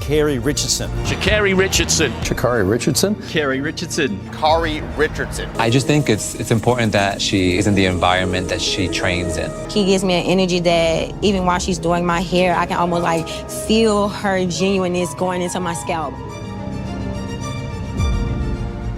Sha'Carri Richardson. Sha'Carri Richardson. Sha'Carri Richardson. Sha'Carri Richardson. Sha'Carri Richardson. I just think it's important that she is in the environment that she trains in. She gives me an energy that even while she's doing my hair, I can almost like feel her genuineness going into my scalp.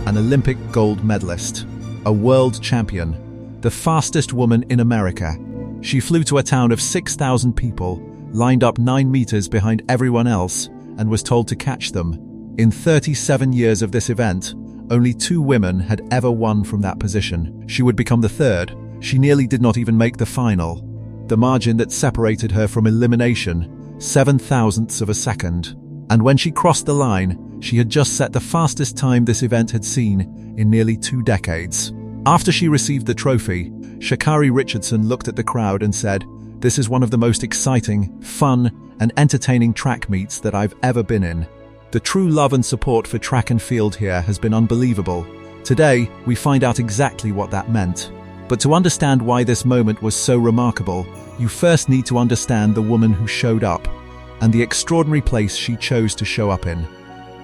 An Olympic gold medalist, a world champion, the fastest woman in America. She flew to a town of 6,000 people, lined up 9 meters behind everyone else, and was told to catch them. In 37 years of this event, only 2 women had ever won from that position. She would become the third. She nearly did not even make the final. The margin that separated her from elimination, 7 thousandths of a second. And when she crossed the line, she had just set the fastest time this event had seen in nearly 2 decades. After she received the trophy, Sha'Carri Richardson looked at the crowd and said, "This is one of the most exciting, fun, and entertaining track meets that I've ever been in. The true love and support for track and field here has been unbelievable. Today, we find out exactly what that meant. But to understand why this moment was so remarkable, you first need to understand the woman who showed up, and the extraordinary place she chose to show up in."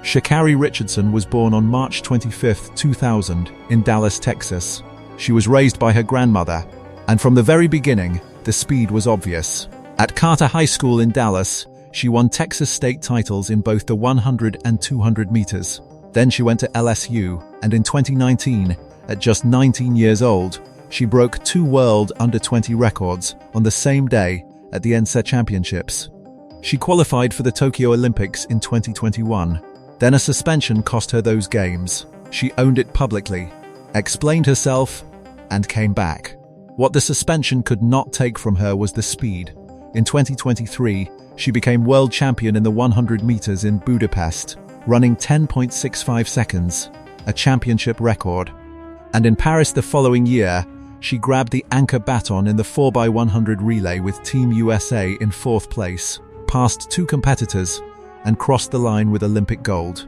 Sha'Carri Richardson was born on March 25, 2000, in Dallas, Texas. She was raised by her grandmother, and from the very beginning, the speed was obvious. At Carter High School in Dallas, she won Texas state titles in both the 100 and 200 meters. Then she went to LSU, and in 2019, at just 19 years old, she broke 2 world under-20 records on the same day at the NCAA Championships. She qualified for the Tokyo Olympics in 2021. Then a suspension cost her those games. She owned it publicly, explained herself, and came back. What the suspension could not take from her was the speed. In 2023, she became world champion in the 100 meters in Budapest, running 10.65 seconds, a championship record. And in Paris the following year, she grabbed the anchor baton in the 4x100 relay with Team USA in 4th place, passed 2 competitors, and crossed the line with Olympic gold.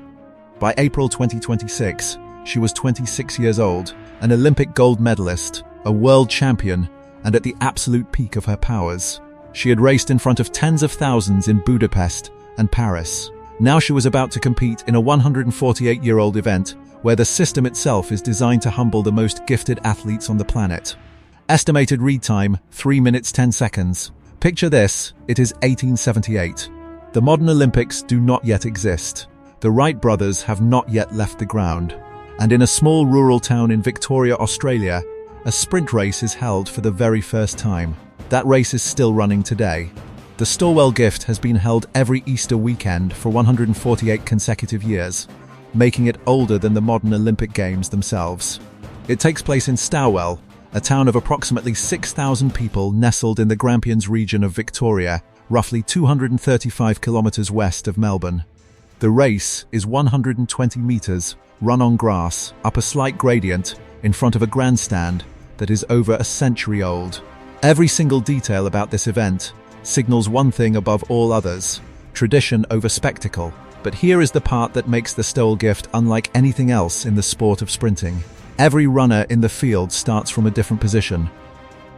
By April 2026, she was 26 years old, an Olympic gold medalist, a world champion, and at the absolute peak of her powers. She had raced in front of tens of thousands in Budapest and Paris. Now she was about to compete in a 148-year-old event where the system itself is designed to humble the most gifted athletes on the planet. Estimated read time, 3 minutes 10 seconds. Picture this, it is 1878. The modern Olympics do not yet exist. The Wright brothers have not yet left the ground. And in a small rural town in Victoria, Australia, a sprint race is held for the very first time. That race is still running today. The Stawell Gift has been held every Easter weekend for 148 consecutive years, making it older than the modern Olympic Games themselves. It takes place in Stawell, a town of approximately 6,000 people nestled in the Grampians region of Victoria, roughly 235 kilometers west of Melbourne. The race is 120 meters, run on grass, up a slight gradient, in front of a grandstand that is over a century old. Every single detail about this event signals one thing above all others: tradition over spectacle. But here is the part that makes the Stawell Gift unlike anything else in the sport of sprinting. Every runner in the field starts from a different position.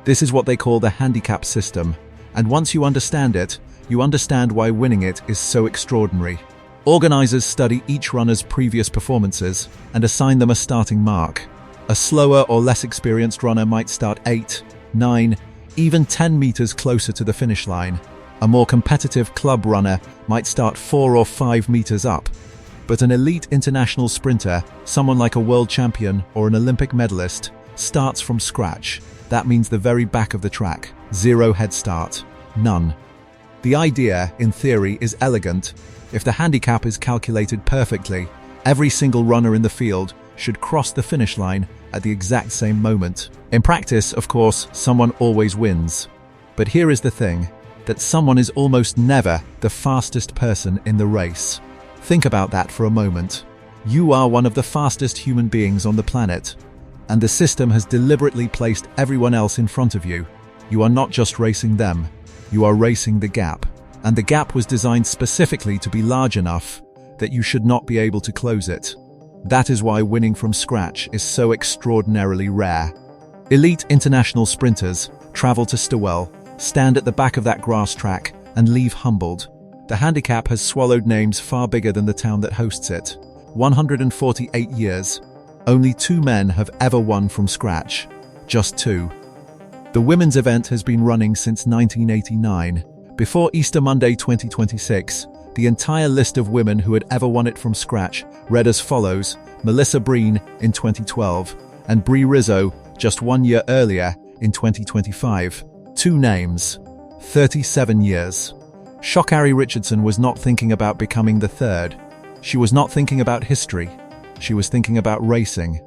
This is what they call the handicap system, and once you understand it, you understand why winning it is so extraordinary. Organizers study each runner's previous performances and assign them a starting mark. A slower or less experienced runner might start 8, 9, even 10 meters closer to the finish line. A more competitive club runner might start 4 or 5 meters up. But an elite international sprinter, someone like a world champion or an Olympic medalist, starts from scratch. That means the very back of the track. 0 head start. None. The idea, in theory, is elegant. If the handicap is calculated perfectly, every single runner in the field should cross the finish line at the exact same moment. In practice, of course, someone always wins. But here is the thing, that someone is almost never the fastest person in the race. Think about that for a moment. You are one of the fastest human beings on the planet, and the system has deliberately placed everyone else in front of you. You are not just racing them, you are racing the gap. And the gap was designed specifically to be large enough that you should not be able to close it. That is why winning from scratch is so extraordinarily rare. Elite international sprinters travel to Stawell, stand at the back of that grass track, and leave humbled. The handicap has swallowed names far bigger than the town that hosts it. 148 years. Only 2 men have ever won from scratch. Just 2. The women's event has been running since 1989. Before Easter Monday 2026, the entire list of women who had ever won it from scratch read as follows: Melissa Breen in 2012 and Brie Rizzo just 1 year earlier in 2025. 2 names. 37 years. Sha'Carri Richardson was not thinking about becoming the 3rd. She was not thinking about history. She was thinking about racing.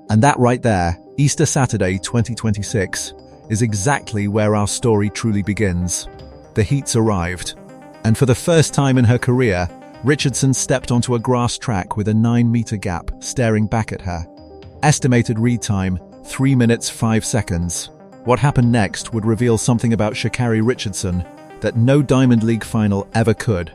And that right there, Easter Saturday 2026, is exactly where our story truly begins. The heats arrived. And for the first time in her career, Richardson stepped onto a grass track with a 9-meter gap staring back at her. Estimated read time, 3 minutes 5 seconds. What happened next would reveal something about Sha'Carri Richardson that no Diamond League final ever could.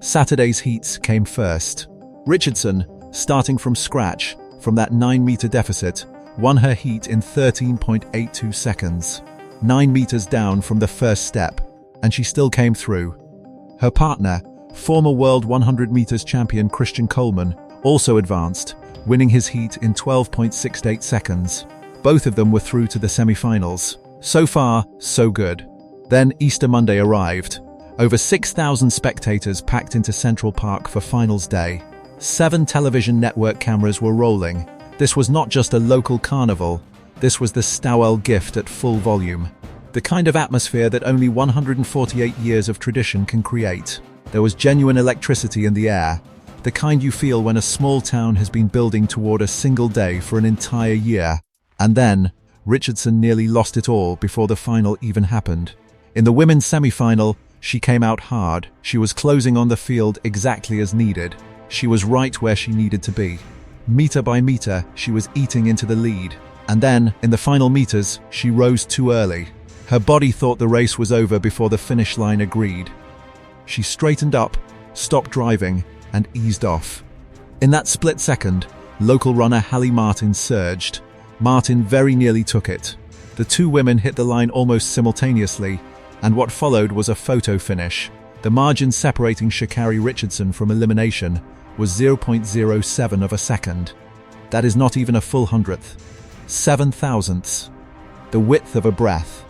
Saturday's heats came first. Richardson, starting from scratch, from that 9-meter deficit, won her heat in 13.82 seconds. 9 meters down from the first step, and she still came through. Her partner, former world 100 meters champion Christian Coleman, also advanced, winning his heat in 12.68 seconds. Both of them were through to the semifinals. So far, so good. Then Easter Monday arrived. Over 6,000 spectators packed into Central Park for finals day. 7 television network cameras were rolling. This was not just a local carnival. This was the Stawell Gift at full volume. The kind of atmosphere that only 148 years of tradition can create. There was genuine electricity in the air, the kind you feel when a small town has been building toward a single day for an entire year. And then, Richardson nearly lost it all before the final even happened. In the women's semi-final, she came out hard. She was closing on the field exactly as needed. She was right where she needed to be. Meter by meter, she was eating into the lead. And then, in the final meters, she rose too early. Her body thought the race was over before the finish line agreed. She straightened up, stopped driving, and eased off. In that split second, local runner Hallie Martin surged. Martin very nearly took it. The 2 women hit the line almost simultaneously, and what followed was a photo finish. The margin separating Sha'Carri Richardson from elimination was 0.07 of a second. That is not even a full hundredth. 7 thousandths. The width of a breath.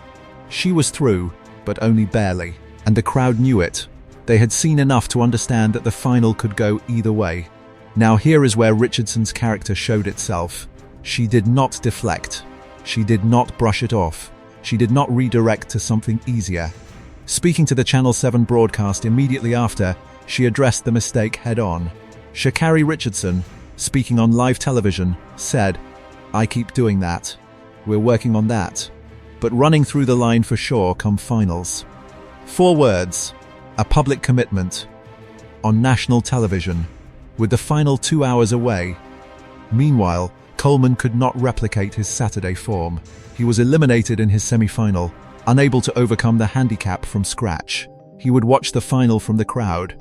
She was through, but only barely, and the crowd knew it. They had seen enough to understand that the final could go either way. Now here is where Richardson's character showed itself. She did not deflect. She did not brush it off. She did not redirect to something easier. Speaking to the Channel 7 broadcast immediately after, she addressed the mistake head-on. Sha'Carri Richardson, speaking on live television, said, "I keep doing that. We're working on that. But running through the line for sure come finals." 4 words. A public commitment. On national television, with the final 2 hours away. Meanwhile, Coleman could not replicate his Saturday form. He was eliminated in his semi-final, unable to overcome the handicap from scratch. He would watch the final from the crowd.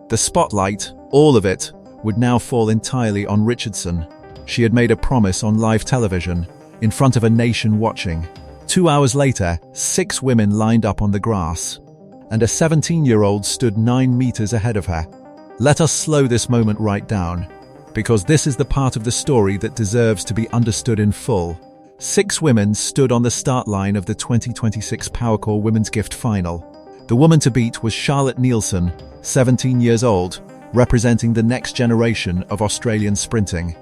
The spotlight, all of it, would now fall entirely on Richardson. She had made a promise on live television, in front of a nation watching. 2 hours later, 6 women lined up on the grass, and a 17-year-old stood 9 meters ahead of her. Let us slow this moment right down, because this is the part of the story that deserves to be understood in full. 6 women stood on the start line of the 2026 PowerCore Women's Gift Final. The woman to beat was Charlotte Nielsen, 17 years old, representing the next generation of Australian sprinting.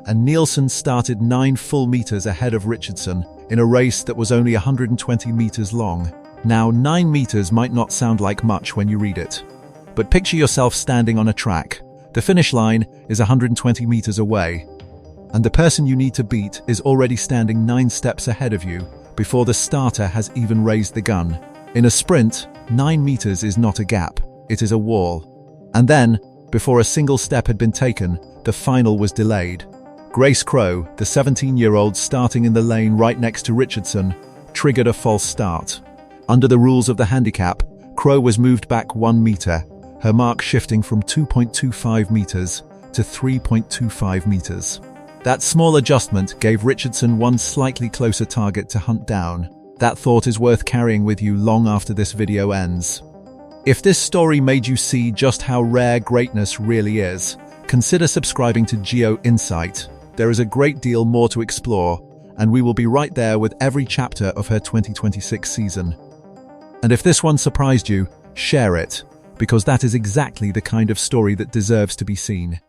And Nielsen started 9 full meters ahead of Richardson in a race that was only 120 meters long. Now, 9 meters might not sound like much when you read it, but picture yourself standing on a track. The finish line is 120 meters away, and the person you need to beat is already standing 9 steps ahead of you before the starter has even raised the gun. In a sprint, 9 meters is not a gap, it is a wall. And then, before a single step had been taken, the final was delayed. Grace Crowe, the 17-year-old starting in the lane right next to Richardson, triggered a false start. Under the rules of the handicap, Crowe was moved back 1 meter, her mark shifting from 2.25 meters to 3.25 meters. That small adjustment gave Richardson one slightly closer target to hunt down. That thought is worth carrying with you long after this video ends. If this story made you see just how rare greatness really is, consider subscribing to Geo Insight. There is a great deal more to explore, and we will be right there with every chapter of her 2026 season. And if this one surprised you, share it, because that is exactly the kind of story that deserves to be seen.